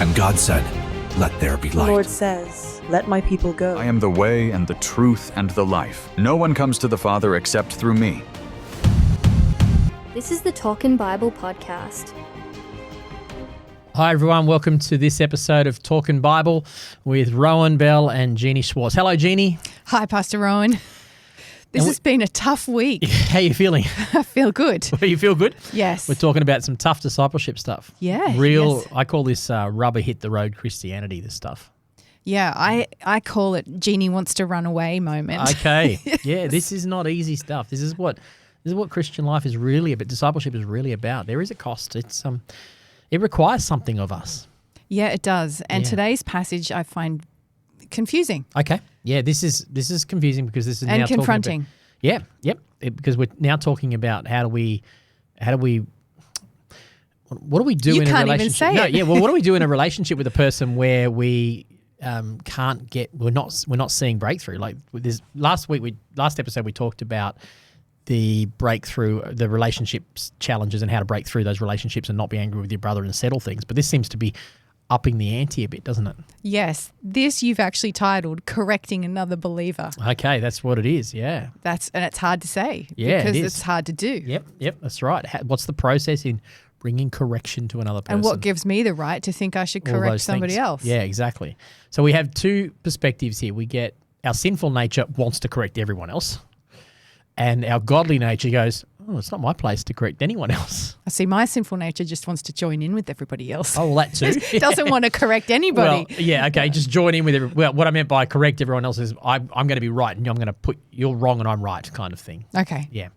And God said, "Let there be The light." Lord says, "Let my people go." I am the way and the truth and the life. No one comes to the Father except through me. This is the Talkin' Bible podcast. Hi everyone, welcome to this episode of Talkin' Bible with Rohan Bell and Jeannie Schwartz. Hello Jeannie. Hi Pastor Rohan. This has been a tough week. How are you feeling? I feel good. You feel good? Yes. We're talking about some tough discipleship stuff. Yeah. Real, yes. I call this rubber hit the road Christianity, this stuff. Yeah, I call it Jeannie wants to run away moment. Okay. Yes. Yeah, this is not easy stuff. This is what Christian life is really about. Discipleship is really about. There is a cost. It requires something of us. Yeah, it does. And today's passage I find confusing. Okay. Yeah, this is confusing because this is And now confronting. Because we're now talking about how do we what do we do You in a can't even relationship? say No, it. yeah, well, what do we do in a relationship with a person where we we're not seeing breakthrough? Like with this last episode we talked about the breakthrough, the relationships challenges and how to break through those relationships and not be angry with your brother and settle things. But this seems to be upping the ante a bit, doesn't it? Yes. This you've actually titled Correcting Another Believer. Okay, that's what it is, yeah. And it's hard to say. Yeah, because it is. it's hard to do. Yep, that's right. What's the process in bringing correction to another person? And what gives me the right to think I should All correct those somebody things. else? Yeah, exactly. So we have two perspectives here. We get our sinful nature wants to correct everyone else, and our godly nature goes, oh, it's not my place to correct anyone else. I see my sinful nature just wants to join in with everybody else. Oh, well, that too. It doesn't want to correct anybody. Well, yeah, okay, just join in with well, what I meant by correct everyone else is I'm going to be right and I'm going to put you're wrong and I'm right kind of thing. Okay. Yeah.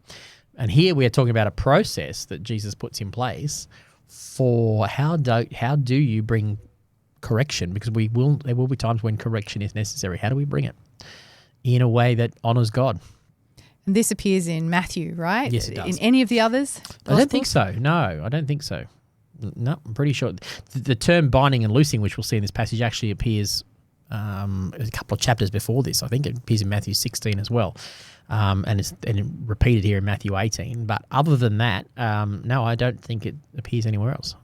And here we are talking about a process that Jesus puts in place for how do you bring correction, because there will be times when correction is necessary. How do we bring it in a way that honors God? And this appears in Matthew, right? Yes, it does. In any of the others? I don't think so. No, I don't think so. No, I'm pretty sure. The term binding and loosing, which we'll see in this passage, actually appears a couple of chapters before this. I think it appears in Matthew 16 as well. And it's repeated here in Matthew 18. But other than that, no, I don't think it appears anywhere else.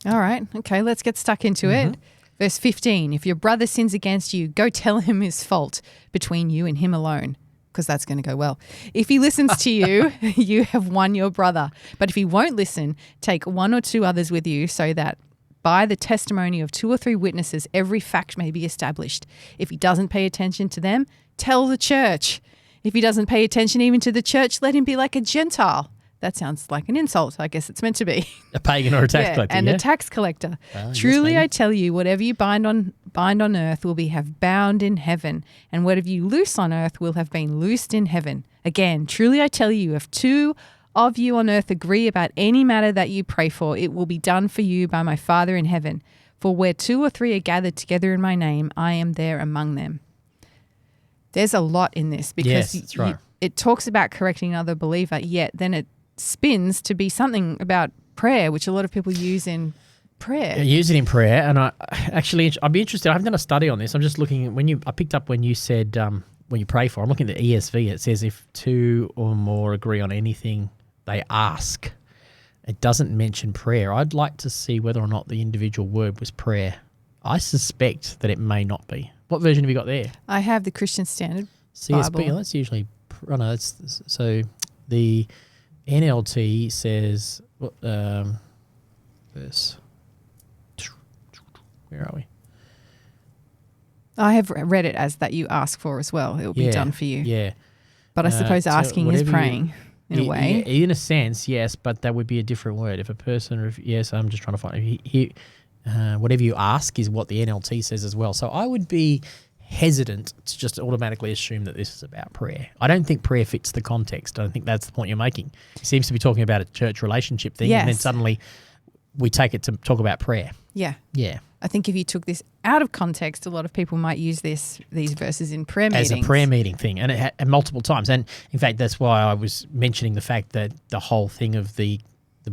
All right. Okay, let's get stuck into it. Verse 15, if your brother sins against you, go tell him his fault between you and him alone, because that's going to go well. If he listens to you, you have won your brother. But if he won't listen, take one or two others with you, so that by the testimony of 2 or 3 witnesses, every fact may be established. If he doesn't pay attention to them, tell the church. If he doesn't pay attention even to the church, let him be like a Gentile. That sounds like an insult. I guess it's meant to be. A pagan or a tax collector, and a tax collector. Truly, I tell you, whatever you bind on earth will be have bound in heaven, and whatever you loose on earth will have been loosed in heaven. Again, truly I tell you, if 2 of you on earth agree about any matter that you pray for, it will be done for you by my Father in heaven. For where 2 or 3 are gathered together in my name, I am there among them. There's a lot in this because yes, that's right. It talks about correcting another believer, yet then it spins to be something about prayer, which a lot of people use in prayer. Yeah, use it in prayer, and I'd be interested. I haven't done a study on this. I'm just looking at I picked up when you said when you pray for. I'm looking at the ESV. It says if 2 or more agree on anything they ask. It doesn't mention prayer. I'd like to see whether or not the individual word was prayer. I suspect that it may not be. What version have you got there? I have the Christian Standard CSB. Bible. That's usually so the NLT says verse. Where are we? I have read it as that you ask for as well. It will be done for you. Yeah. But I suppose asking is praying in a way. In a sense, yes, but that would be a different word. If a person, yes, I'm just trying to find whatever you ask is what the NLT says as well. So I would be hesitant to just automatically assume that this is about prayer. I don't think prayer fits the context. I don't think that's the point you're making. He seems to be talking about a church relationship thing, and then suddenly we take it to talk about prayer. Yeah. Yeah. I think if you took this out of context, a lot of people might use these verses in prayer meetings. As a prayer meeting thing, and multiple times. And in fact, that's why I was mentioning the fact that the whole thing of the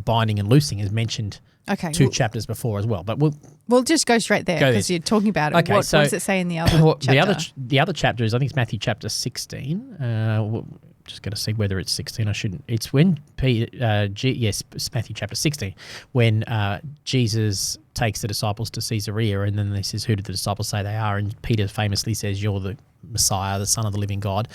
binding and loosing is mentioned 2 chapters before as well. But we'll just go straight there because you're talking about it. Okay, what does it say in the other chapter? The other chapter is, I think it's Matthew chapter 16. just going to see whether it's 16. I shouldn't. It's when it's Matthew chapter 16, when Jesus takes the disciples to Caesarea, and then he says, "Who did the disciples say they are?" And Peter famously says, "You're the Messiah, the Son of the living God."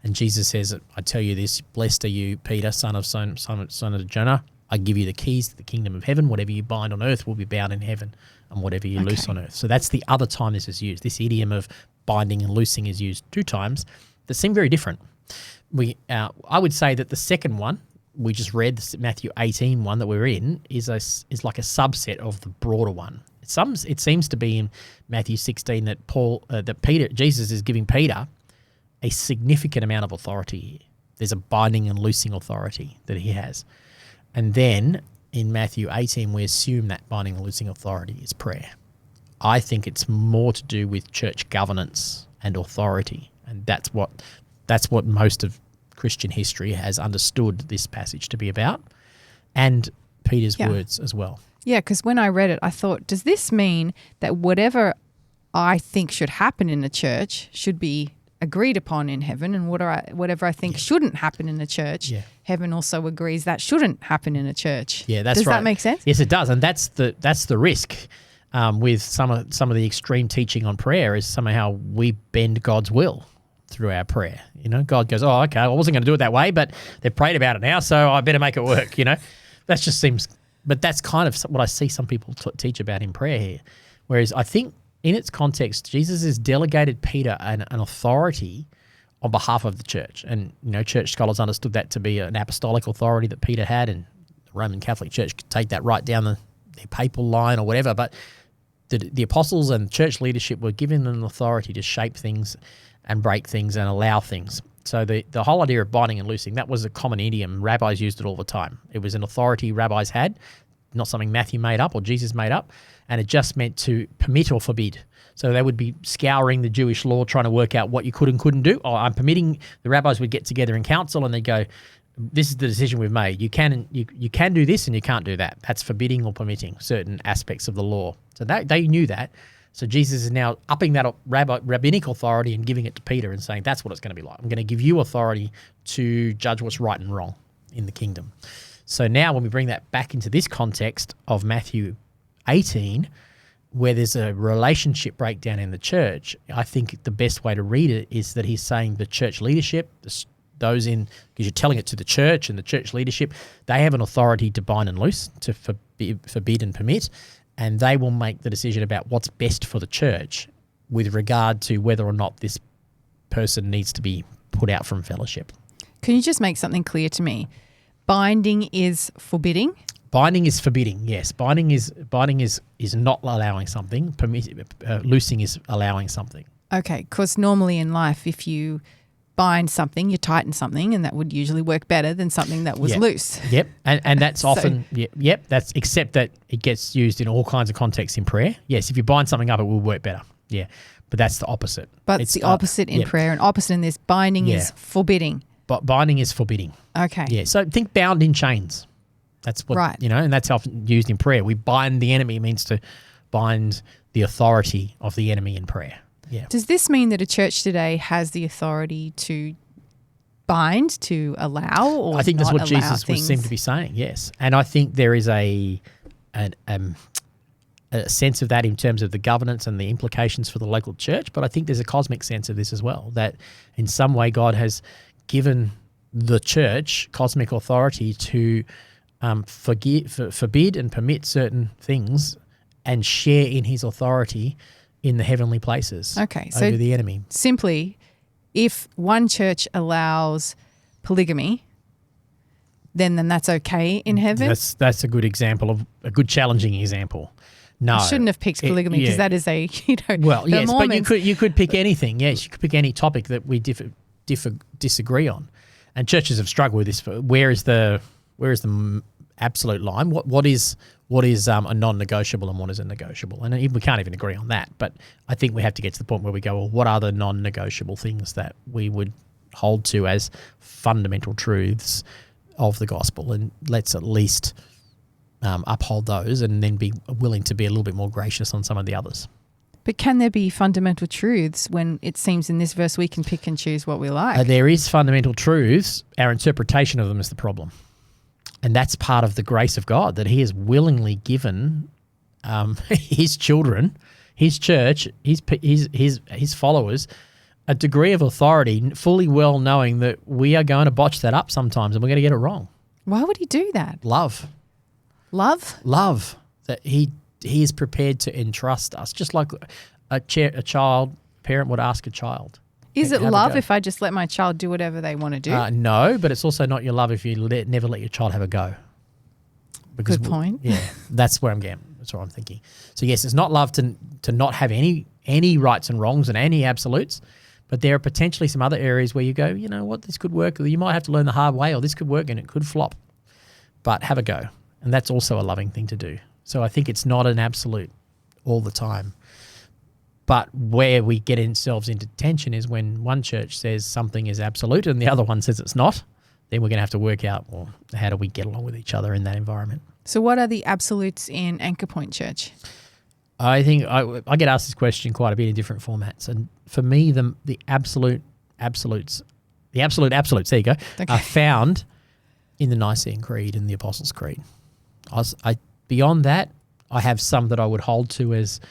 And Jesus says, "I tell you this: blessed are you, Peter, son of Jonah. I give you the keys to the kingdom of heaven. Whatever you bind on earth will be bound in heaven, and whatever you loose on earth." So that's the other time this is used. This idiom of binding and loosing is used 2 times that seem very different. I would say that the second one we just read, the Matthew 18 one that we're in, is like a subset of the broader one. It seems to be in Matthew 16 that Jesus is giving Peter a significant amount of authority here. There's a binding and loosing authority that he has. And then in Matthew 18, we assume that binding and loosing authority is prayer. I think it's more to do with church governance and authority. And that's what most of Christian history has understood this passage to be about, and Peter's words as well. Yeah, because when I read it, I thought, does this mean that whatever I think should happen in the church should be agreed upon in heaven, and whatever I think shouldn't happen in the church, heaven also agrees that shouldn't happen in a church? Yeah, that's right. Does that make sense? Yes, it does, and that's the risk with some of the extreme teaching on prayer is somehow we bend God's will through our prayer. God goes, "Oh, okay, I wasn't going to do it that way, but they've prayed about it now, so I better make it work." That just seems. But that's kind of what I see some people teach about in prayer here. Whereas I think in its context, Jesus has delegated Peter an authority on behalf of the church. And, church scholars understood that to be an apostolic authority that Peter had, and the Roman Catholic Church could take that right down their papal line or whatever. But the apostles and church leadership were given an authority to shape things and break things and allow things. So the whole idea of binding and loosing, that was a common idiom. Rabbis used it all the time. It was an authority rabbis had, not something Matthew made up or Jesus made up, and it just meant to permit or forbid. So they would be scouring the Jewish law, trying to work out what you could and couldn't do. Oh, I'm permitting. The rabbis would get together in council and they'd go, "This is the decision we've made. You can do this and you can't do that." That's forbidding or permitting certain aspects of the law. So they knew that. So Jesus is now upping that rabbinic authority and giving it to Peter and saying, "That's what it's going to be like. I'm going to give you authority to judge what's right and wrong in the kingdom." So now when we bring that back into this context of Matthew 18, where there's a relationship breakdown in the church, I think the best way to read it is that he's saying the church leadership, because you're telling it to the church, and the church leadership, they have an authority to bind and loose, to forbid and permit, and they will make the decision about what's best for the church with regard to whether or not this person needs to be put out from fellowship. Can you just make something clear to me? Binding is forbidding? Binding is forbidding, yes. Binding is not allowing something. Loosing is allowing something. Okay, because normally in life, if you bind something, you tighten something, and that would usually work better than something that was loose. Yep, and that's often, that's except that it gets used in all kinds of contexts in prayer. Yes, if you bind something up, it will work better. Yeah, but that's the opposite. But it's the opposite in prayer, and opposite in this, binding is forbidding. But binding is forbidding. Okay. Yeah, so think bound in chains. That's what, and that's often used in prayer. We bind the enemy means to bind the authority of the enemy in prayer. Yeah. Does this mean that a church today has the authority to bind, to allow, or I think that's what Jesus would seem to be saying, yes. And I think there is a sense of that in terms of the governance and the implications for the local church, but I think there's a cosmic sense of this as well, that in some way God has given the church cosmic authority to forbid and permit certain things and share in his authority in the heavenly places over the enemy. Simply, if one church allows polygamy, then that's okay in heaven? That's a good example of a good challenging example. No. I shouldn't have picked polygamy because that is a, Well, yes, Mormons, but you could pick anything. Yes, you could pick any topic that we disagree on. And churches have struggled with this. Where is the absolute line? What is a non-negotiable and what is a negotiable? And we can't even agree on that. But I think we have to get to the point where we go, well, what are the non-negotiable things that we would hold to as fundamental truths of the gospel? And let's at least uphold those and then be willing to be a little bit more gracious on some of the others. But can there be fundamental truths when it seems in this verse we can pick and choose what we like? There is fundamental truths. Our interpretation of them is the problem. And that's part of the grace of God, that he has willingly given his children, his church, his followers, a degree of authority, fully well knowing that we are going to botch that up sometimes and we're going to get it wrong. Why would he do that? Love. Love? That he is prepared to entrust us, just like a parent would ask a child. Is it How'd love go? if I just let my child do whatever they want to do? No, but it's also not your love if you never let your child have a go. Because Good point. Yeah, that's where I'm getting. That's what I'm thinking. So yes, it's not love to not have any rights and wrongs and any absolutes, but there are potentially some other areas where you go, you know what, this could work. Or you might have to learn the hard way, or this could work and it could flop. But have a go, and that's also a loving thing to do. So I think it's not an absolute all the time. But where we get ourselves into tension is when one church says something is absolute and the other one says it's not. Then we're going to have to work out, well, how do we get along with each other in that environment? So what are the absolutes in Anchor Point Church? I think I get asked this question quite a bit in different formats. And for me, the absolutes, there you go, Okay. are found in the Nicene Creed and the Apostles' Creed. Beyond that, I have some that I would hold to as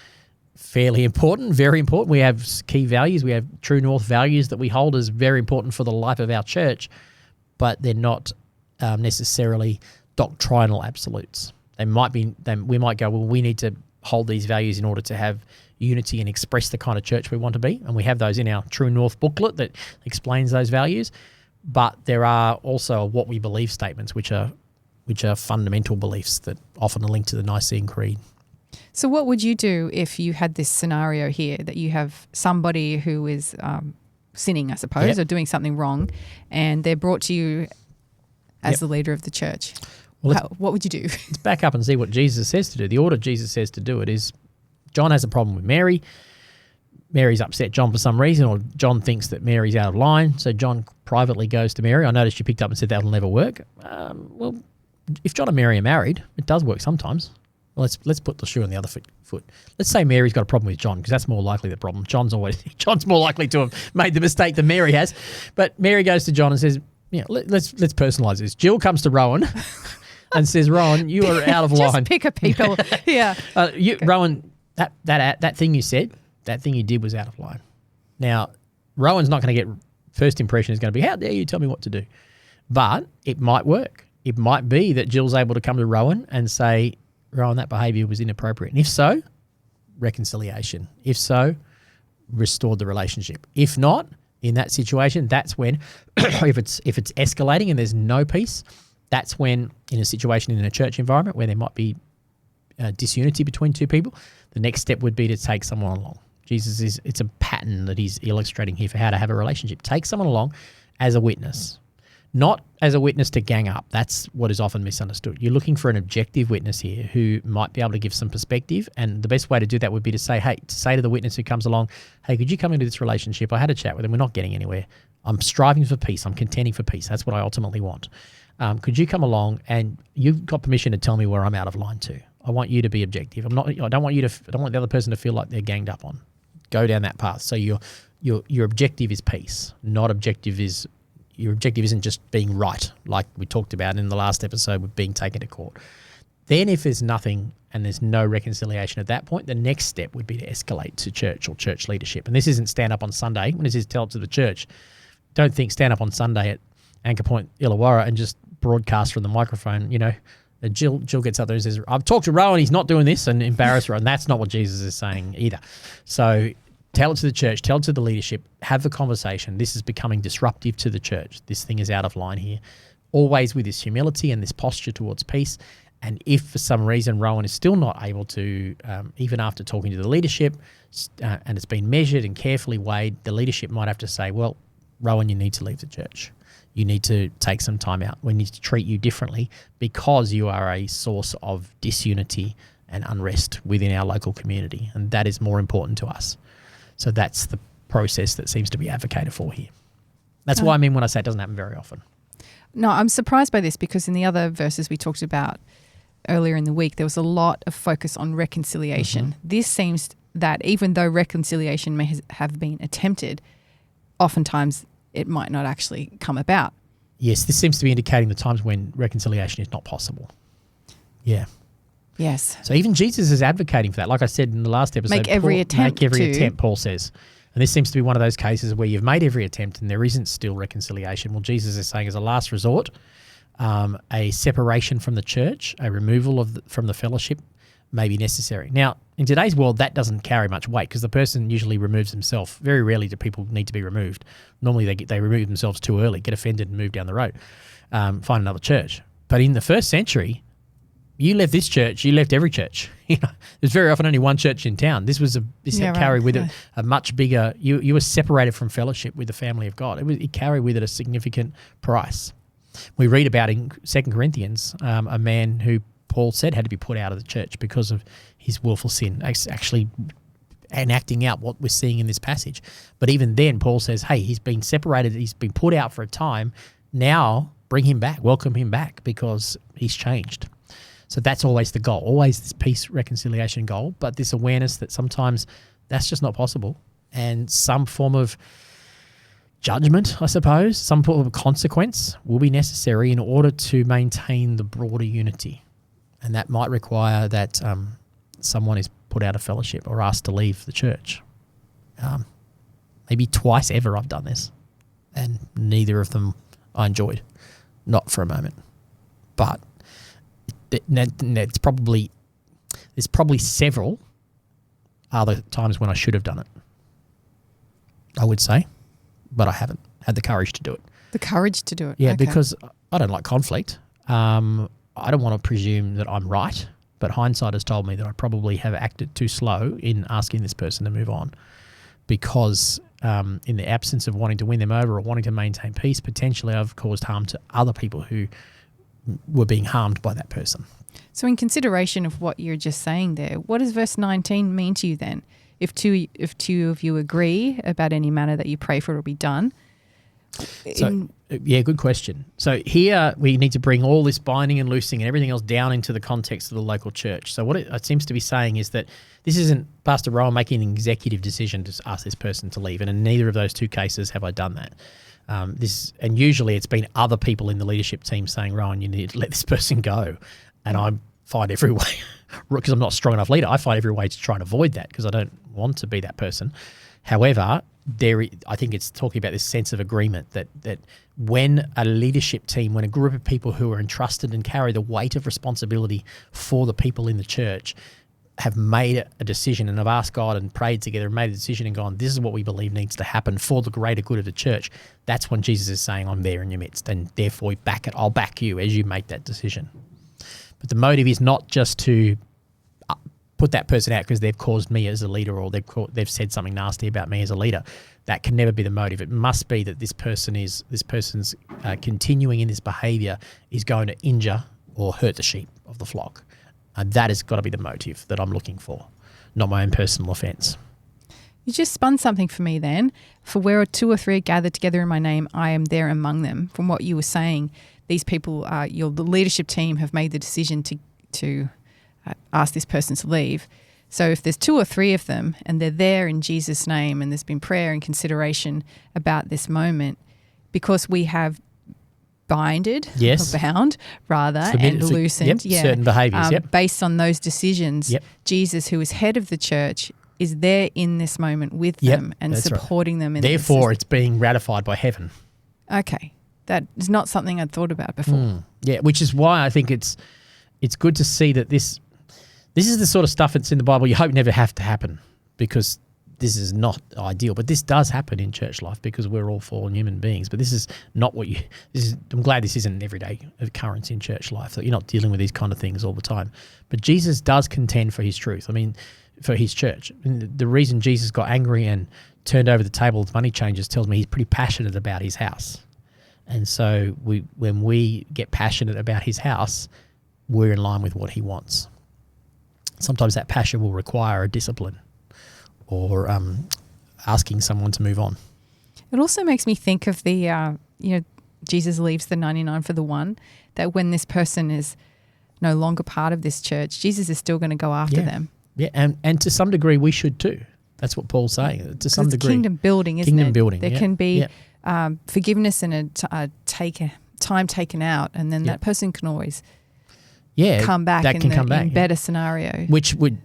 fairly important, very important. We have key values. We have true north values that we hold as very important for the life of our church, but they're not necessarily doctrinal absolutes. They might be. We might go, well, we need to hold these values in order to have unity and express the kind of church we want to be, and we have those in our True North booklet that explains those values. But there are also what we believe statements, which are fundamental beliefs that often are linked to the Nicene Creed. So what would you do if you had this scenario here that you have somebody who is sinning, I suppose, or doing something wrong, and they're brought to you as the leader of the church? Well, what would you do? Let's back up and see what Jesus says to do. The order Jesus says to do it is John has a problem with Mary. Mary's upset John for some reason, or John thinks that Mary's out of line. So John privately goes to Mary. I noticed you picked up and said that'll never work. Well, if John and Mary are married, it does work sometimes. Well, let's put the shoe on the other foot. Let's say Mary's got a problem with John, because that's more likely the problem. John's more likely to have made the mistake than Mary has. But Mary goes to John and says, let's personalise this. Jill comes to Rowan and says, Rowan, you are out of line. Just pick a people. Yeah. Rowan, that thing you said, that thing you did was out of line. Now, Rowan's not going to get, first impression is going to be, how dare you tell me what to do? But it might work. It might be that Jill's able to come to Rowan and say, Rowan, that behaviour was inappropriate. And if so, reconciliation. If so, restored the relationship. If not, in that situation, that's when, if it's escalating and there's no peace, that's when, in a situation in a church environment where there might be disunity between two people, the next step would be to take someone along. It's a pattern that he's illustrating here for how to have a relationship. Take someone along as a witness, not as a witness to gang up. That's what is often misunderstood. You're looking for an objective witness here who might be able to give some perspective, and the best way to do that would be to say to the witness who comes along, hey, could you come into this relationship? I had a chat with him. We're not getting anywhere. I'm striving for peace. I'm contending for peace. That's what I ultimately want. Could you come along, and you've got permission to tell me where I'm out of line too. I want you to be objective. I don't want the other person to feel like they're ganged up on. Go down that path. So your objective is peace. Your objective isn't just being right, like we talked about in the last episode with being taken to court. Then if there's nothing and there's no reconciliation at that point, the next step would be to escalate to church or church leadership. And this isn't stand up on Sunday. When this is tell it to the church, don't think stand up on Sunday at Anchor Point Illawarra and just broadcast from the microphone. Jill gets up there and says, I've talked to Rowan, he's not doing this, and embarrass her. And that's not what Jesus is saying either. So tell it to the church, tell it to the leadership, have the conversation. This is becoming disruptive to the church. This thing is out of line here. Always with this humility and this posture towards peace. And if for some reason Rowan is still not able to, even after talking to the leadership, and it's been measured and carefully weighed, the leadership might have to say, well, Rowan, you need to leave the church. You need to take some time out. We need to treat you differently because you are a source of disunity and unrest within our local community. And that is more important to us. So that's the process that seems to be advocated for here. That's what I mean when I say it doesn't happen very often. No, I'm surprised by this because in the other verses we talked about earlier in the week, there was a lot of focus on reconciliation. Mm-hmm. This seems that even though reconciliation may have been attempted, oftentimes it might not actually come about. Yes, this seems to be indicating the times when reconciliation is not possible. Yeah. Yes. So even Jesus is advocating for that. Like I said in the last episode, Make every attempt, Paul says. And this seems to be one of those cases where you've made every attempt and there isn't still reconciliation. Well, Jesus is saying as a last resort, a separation from the church, a removal from the fellowship may be necessary. Now, in today's world, that doesn't carry much weight because the person usually removes himself. Very rarely do people need to be removed. Normally they remove themselves too early, get offended and move down the road, find another church. But in the first century, you left this church, you left every church. There's very often only one church in town. This carried with it a much bigger. You were separated from fellowship with the family of God. It carried with it a significant price. We read about in 2 Corinthians a man who Paul said had to be put out of the church because of his willful sin, actually enacting out what we're seeing in this passage. But even then, Paul says, hey, he's been separated, he's been put out for a time. Now bring him back, welcome him back because he's changed. So that's always the goal, always this peace, reconciliation goal, but this awareness that sometimes that's just not possible and some form of judgment, I suppose, some form of consequence will be necessary in order to maintain the broader unity. And that might require that someone is put out of fellowship or asked to leave the church. Maybe twice ever I've done this, and neither of them I enjoyed, not for a moment. But there's probably several other times when I should have done it, I would say, but I haven't had the courage to do it. The courage to do it. Yeah, okay. because I don't like conflict. I don't want to presume that I'm right, but hindsight has told me that I probably have acted too slow in asking this person to move on because in the absence of wanting to win them over or wanting to maintain peace, potentially I've caused harm to other people who were being harmed by that person. So in consideration of what you're just saying there, what does verse 19 mean to you then? If two of you agree about any matter that you pray for will be done. Good question. So here we need to bring all this binding and loosing and everything else down into the context of the local church. So what it seems to be saying is that this isn't Pastor Rohan making an executive decision to ask this person to leave, and in neither of those two cases have I done that. And usually it's been other people in the leadership team saying, Rohan, you need to let this person go. And I find every way, because I'm not a strong enough leader, I find every way to try and avoid that because I don't want to be that person. However, I think it's talking about this sense of agreement that when a leadership team, when a group of people who are entrusted and carry the weight of responsibility for the people in the church have made a decision and have asked God and prayed together and made a decision and gone, this is what we believe needs to happen for the greater good of the church, that's when Jesus is saying, I'm there in your midst, and therefore I'll back you as you make that decision. But the motive is not just to put that person out because they've caused me as a leader or they've said something nasty about me as a leader. That can never be the motive. It must be that this person's continuing in this behaviour is going to injure or hurt the sheep of the flock. And that has got to be the motive that I'm looking for, not my own personal offence. You just spun something for me then. For where 2 or 3 are gathered together in my name, I am there among them. From what you were saying, these people, the leadership team have made the decision to ask this person to leave. So if there's 2 or 3 of them and they're there in Jesus' name and there's been prayer and consideration about this moment, because we have binded or bound rather and loosened certain behaviours based on those decisions, Jesus, who is head of the church, is there in this moment with them and supporting them. Therefore, it's being ratified by heaven. Okay. That is not something I'd thought about before. Yeah, which is why I think it's good to see that this is the sort of stuff that's in the Bible you hope never have to happen, because this is not ideal. But this does happen in church life because we're all fallen human beings. But this is not I'm glad this isn't an everyday occurrence in church life, that you're not dealing with these kind of things all the time. But Jesus does contend for his truth. I mean, for his church. And the reason Jesus got angry and turned over the table with money changers tells me he's pretty passionate about his house. And so when we get passionate about his house, we're in line with what he wants. Sometimes that passion will require a discipline or asking someone to move on. It also makes me think of the, Jesus leaves the 99 for the one, that when this person is no longer part of this church, Jesus is still going to go after them. Yeah, and to some degree we should too. That's what Paul's saying. To some It's degree, kingdom building, isn't it? Kingdom building, There yeah, can be yeah. Forgiveness and time taken out, and then Yeah. that person can always yeah, come back that in can the come back, yeah. better scenario. Which would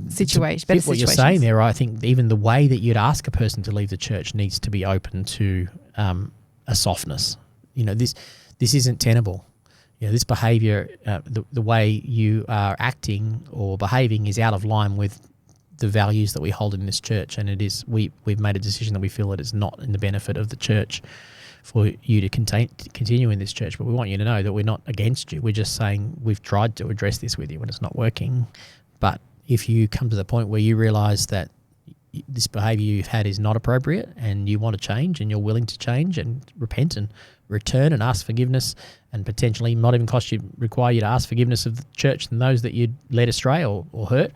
Situation, to better fit what you're situations. saying there. I think even the way that you'd ask a person to leave the church needs to be open to a softness. This isn't tenable. This behaviour, the way you are acting or behaving is out of line with the values that we hold in this church, and it is we've made a decision that we feel it is not in the benefit of the church for you to continue in this church. But we want you to know that we're not against you. We're just saying we've tried to address this with you and it's not working. But if you come to the point where you realise that this behaviour you've had is not appropriate and you want to change and you're willing to change and repent and return and ask forgiveness, and potentially not even require you to ask forgiveness of the church and those that you'd led astray or hurt,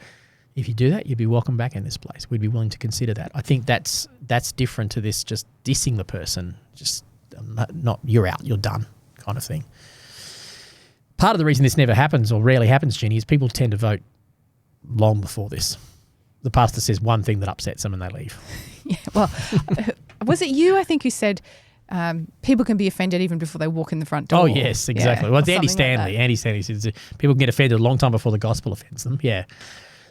if you do that, you'd be welcome back in this place. We'd be willing to consider that. I think that's different to this just dissing the person, just not you're out, you're done kind of thing. Part of the reason this never happens or rarely happens, Jeannie, is people tend to vote long before this. The pastor says one thing that upsets them and they leave. Yeah, well, was it you, I think, who said people can be offended even before they walk in the front door? Oh, yes, exactly. Yeah, well, it's or Andy something like Stanley. that. Andy Stanley says people can get offended a long time before the gospel offends them. Yeah.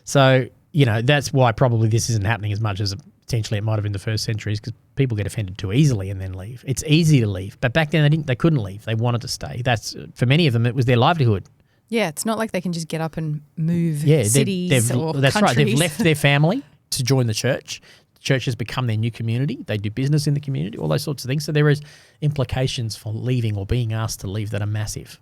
So, that's why probably this isn't happening as much as potentially it might have in the first centuries, because people get offended too easily and then leave. It's easy to leave. But back then they couldn't leave. They wanted to stay. That's, for many of them, it was their livelihood. Yeah, it's not like they can just get up and move Yeah, cities or that's right. countries. They've left their family to join the church. The church has become their new community. They do business in the community, all those sorts of things. So there is implications for leaving or being asked to leave that are massive.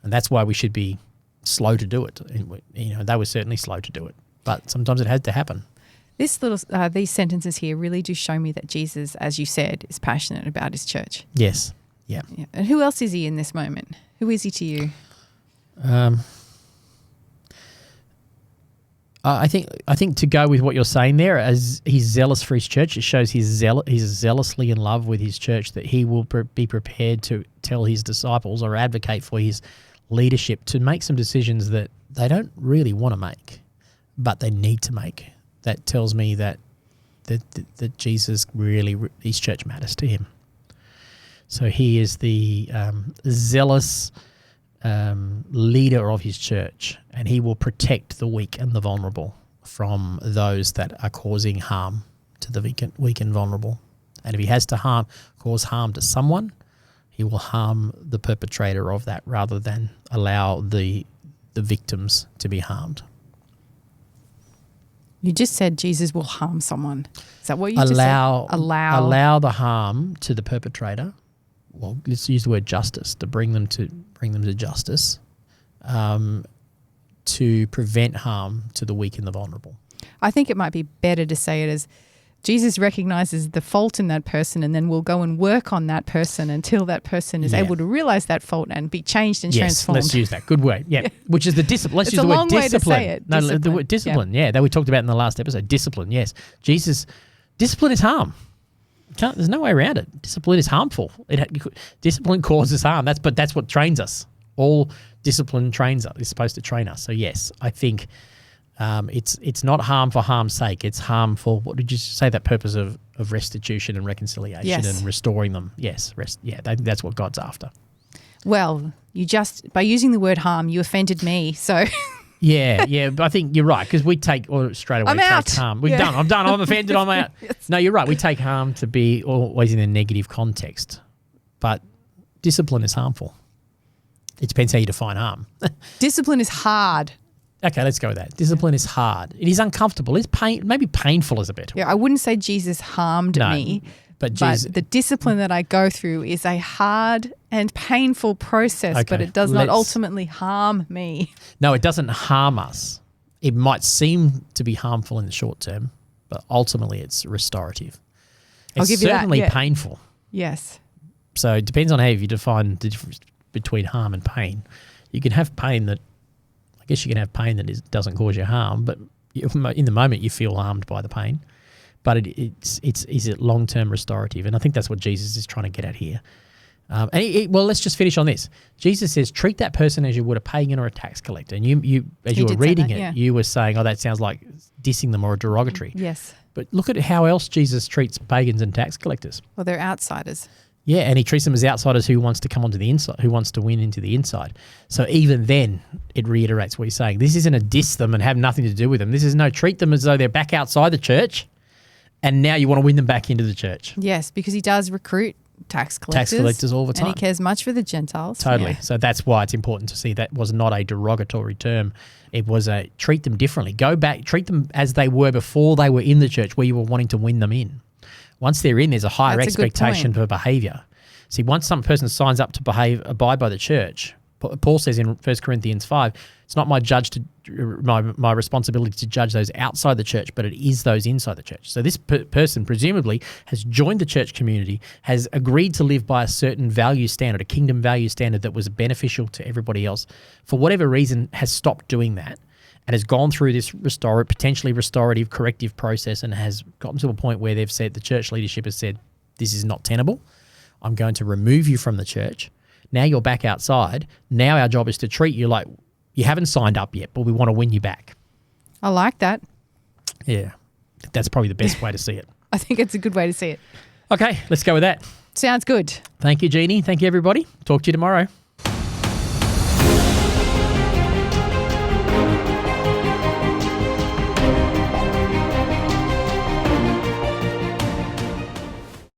And that's why we should be slow to do it. And, they were certainly slow to do it. But sometimes it had to happen. These sentences here really do show me that Jesus, as you said, is passionate about his church. Yes. Yeah. Yeah. And who else is he in this moment? Who is he to you? I think to go with what you're saying there, as he's zealous for his church, it shows he's zealously in love with his church, that he will be prepared to tell his disciples or advocate for his leadership to make some decisions that they don't really want to make, but they need to make. That tells me that Jesus really, his church matters to him. So he is the zealous leader of his church, and he will protect the weak and the vulnerable from those that are causing harm to the weak and vulnerable. And if he has to cause harm to someone, he will harm the perpetrator of that rather than allow the victims to be harmed. You just said Jesus will harm someone. Is that what you just said? Allow the harm to the perpetrator. Well, let's use the word justice, to bring them to justice, to prevent harm to the weak and the vulnerable. I think it might be better to say it as Jesus recognizes the fault in that person, and then we'll go and work on that person until that person is able to realize that fault and be changed and transformed. Let's use that. Good word. Yeah. Which is the discipline. Let's It's use a the word long way to discipline. say it. No, the Discipline. word discipline. Yeah, that we talked about in the last episode. Discipline. Yes. Discipline is harm. There's no way around it. Discipline is harmful. Discipline causes harm. That's what trains us. All discipline trains us. It's supposed to train us. So yes, I think it's not harm for harm's sake. It's harm for, what did you say, that purpose of restitution and reconciliation and restoring them. Yes, that's what God's after. Well, by using the word harm, you offended me. So Yeah, but I think you're right, because we take straight away. I'm out. Take harm. I'm done. I'm offended. I'm out. Yes. No, you're right. We take harm to be always in a negative context, but discipline is harmful. It depends how you define harm. discipline is hard. Okay, let's go with that. Discipline is hard. It is uncomfortable. It's maybe painful is a better word. Yeah, I wouldn't say Jesus harmed me, but the discipline that I go through is a hard and painful process, but Okay, it does not ultimately harm me. No, it doesn't harm us. It might seem to be harmful in the short term, but ultimately it's restorative. I'll It's give you that, certainly yeah. painful. Yes. So it depends on how you define the difference between harm and pain. You can have pain that doesn't cause you harm, but in the moment you feel harmed by the pain. But is it long-term restorative? And I think that's what Jesus is trying to get at here. Well, let's just finish on this. Jesus says, treat that person as you would a pagan or a tax collector. And you as He you were did say reading that, it, yeah. you were saying, oh, that sounds like dissing them or derogatory. Yes. But look at how else Jesus treats pagans and tax collectors. Well, they're outsiders. Yeah, and he treats them as outsiders who wants to come onto the inside, who wants to win into the inside. So even then, it reiterates what he's saying. This isn't a diss them and have nothing to do with them. This is treat them as though they're back outside the church, and now you want to win them back into the church. Yes, because he does recruit tax collectors. All the time. And he cares much for the Gentiles. Totally. Yeah. So that's why it's important to see that was not a derogatory term. It was a treat them differently. Go back, treat them as they were before they were in the church, where you were wanting to win them in. Once they're in, there's a higher That's a good expectation point. for behavior. See, once some person signs up to abide by the church, Paul says in 1 Corinthians 5, it's not my responsibility to judge those outside the church, but it is those inside the church. So this person presumably has joined the church community, has agreed to live by a certain value standard, a kingdom value standard that was beneficial to everybody else. For whatever reason, has stopped doing that and has gone through this potentially restorative, corrective process, and has gotten to a point where they've said, the church leadership has said, this is not tenable. I'm going to remove you from the church. Now you're back outside. Now our job is to treat you like you haven't signed up yet, but we want to win you back. I like that. Yeah, that's probably the best way to see it. I think it's a good way to see it. Okay, let's go with that. Sounds good. Thank you, Jeannie. Thank you, everybody. Talk to you tomorrow.